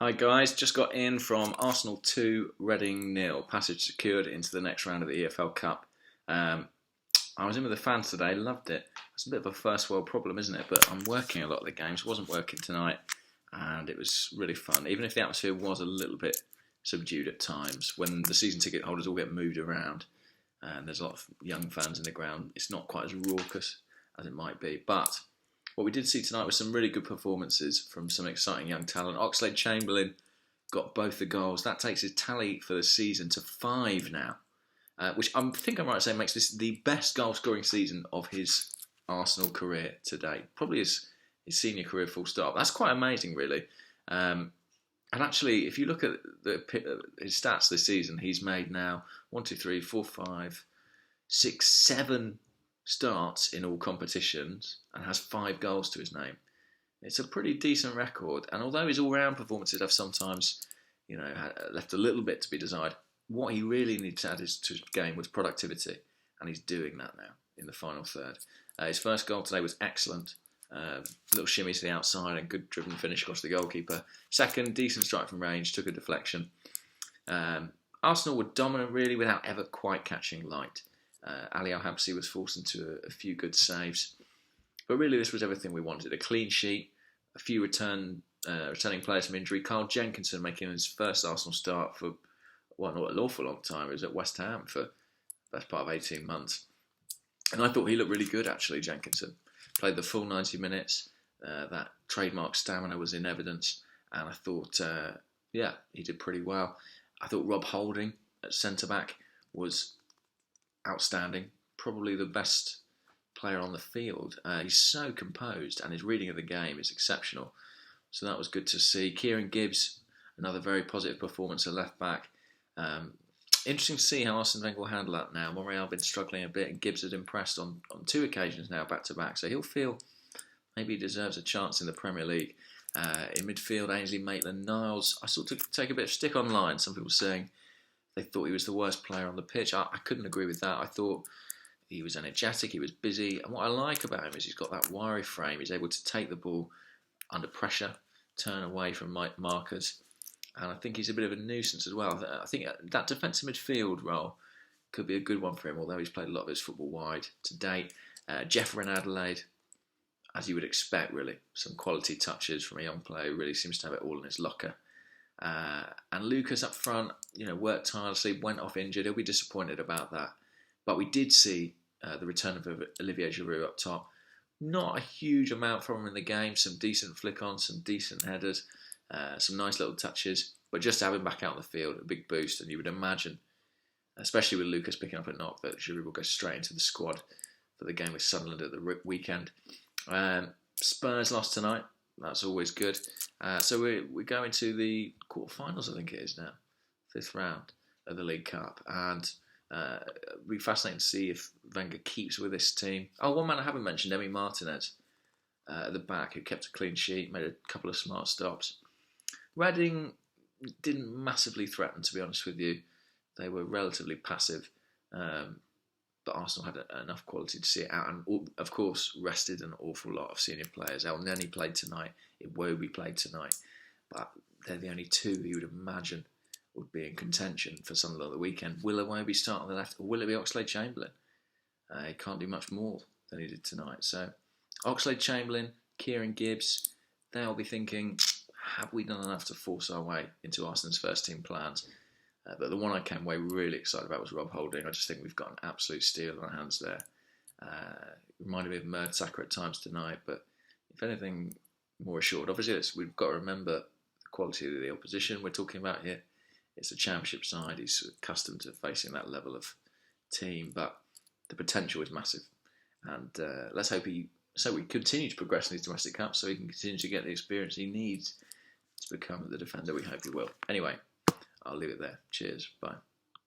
Hi guys, just got in from Arsenal 2, Reading 0. Passage secured into the next round of the EFL Cup. I was in with the fans today, loved it. It's a bit of a first world problem, isn't it? But I'm working a lot of the games, wasn't working tonight, and it was really fun. Even if the atmosphere was a little bit subdued at times, when the season ticket holders all get moved around, and there's a lot of young fans in the ground, it's not quite as raucous as it might be. But what we did see tonight was some really good performances from some exciting young talent. Oxlade-Chamberlain got both the goals. That takes his tally for the season to 5 now, which I think I'm right to say makes this the best goal-scoring season of his Arsenal career to date. Probably his senior career full stop. That's quite amazing, really. And actually, if you look at his stats this season, he's made now 1, 2, 3, 4, 5, 6, 7 starts in all competitions and has 5 goals to his name. It's a pretty decent record, and although his all-round performances have sometimes, left a little bit to be desired, what he really needs to add to his game was productivity, and he's doing that now in the final third. His first goal today was excellent. Little shimmy to the outside and good driven finish across the goalkeeper. Second, decent strike from range, took a deflection. Arsenal were dominant really without ever quite catching light. Ali Al-Habsi was forced into a few good saves. But really this was everything we wanted. A clean sheet, a few returning players from injury. Carl Jenkinson making his first Arsenal start for, not an awful long time. He was at West Ham for the best part of 18 months. And I thought he looked really good actually, Jenkinson. Played the full 90 minutes. That trademark stamina was in evidence. And I thought, he did pretty well. I thought Rob Holding at centre-back was outstanding, probably the best player on the field. He's so composed and his reading of the game is exceptional. So that was good to see. Kieran Gibbs, another very positive performance at left back. Interesting to see how Arsene Wenger will handle that now. Monreal have been struggling a bit and Gibbs has impressed on 2 occasions now back to back. So he'll feel maybe he deserves a chance in the Premier League. In midfield, Ainsley Maitland-Niles. I sort of take a bit of stick online. Some people saying they thought he was the worst player on the pitch. I couldn't agree with that. I thought he was energetic, he was busy. And what I like about him is he's got that wiry frame. He's able to take the ball under pressure, turn away from markers. And I think he's a bit of a nuisance as well. I think that defensive midfield role could be a good one for him, although he's played a lot of his football wide to date. Jeff Adelaide, as you would expect, really. Some quality touches from a young player who really seems to have it all in his locker. And Lucas up front, worked tirelessly, went off injured. He'll be disappointed about that. But we did see the return of Olivier Giroud up top. Not a huge amount from him in the game. Some decent flick-ons, some decent headers, some nice little touches. But just to have him back out on the field, a big boost. And you would imagine, especially with Lucas picking up a knock, that Giroud will go straight into the squad for the game with Sunderland at the weekend. Spurs lost tonight. That's always good. So we go into the quarterfinals, I think it is now. 5th round of the League Cup. And it'll be fascinating to see if Wenger keeps with this team. Oh, one man I haven't mentioned, Emi Martinez at the back, who kept a clean sheet, made a couple of smart stops. Reading didn't massively threaten, to be honest with you. They were relatively passive. But Arsenal had enough quality to see it out and, of course, rested an awful lot of senior players. El Neni played tonight, Iwobi played tonight, but they're the only 2 you would imagine would be in contention for Sunderland on the weekend. Will Iwobi start on the left, or will it be Oxlade-Chamberlain? He can't do much more than he did tonight. So, Oxlade-Chamberlain, Kieran Gibbs, they'll be thinking, have we done enough to force our way into Arsenal's first team plans? But the one I came away really excited about was Rob Holding. I just think we've got an absolute steal on our hands there. Reminded me of Mertesacker at times tonight, but if anything, more assured. Obviously, we've got to remember the quality of the opposition we're talking about here. It's a championship side. He's accustomed to facing that level of team, but the potential is massive. And let's hope we continue to progress in these domestic cups so he can continue to get the experience he needs to become the defender we hope he will. Anyway, I'll leave it there. Cheers. Bye.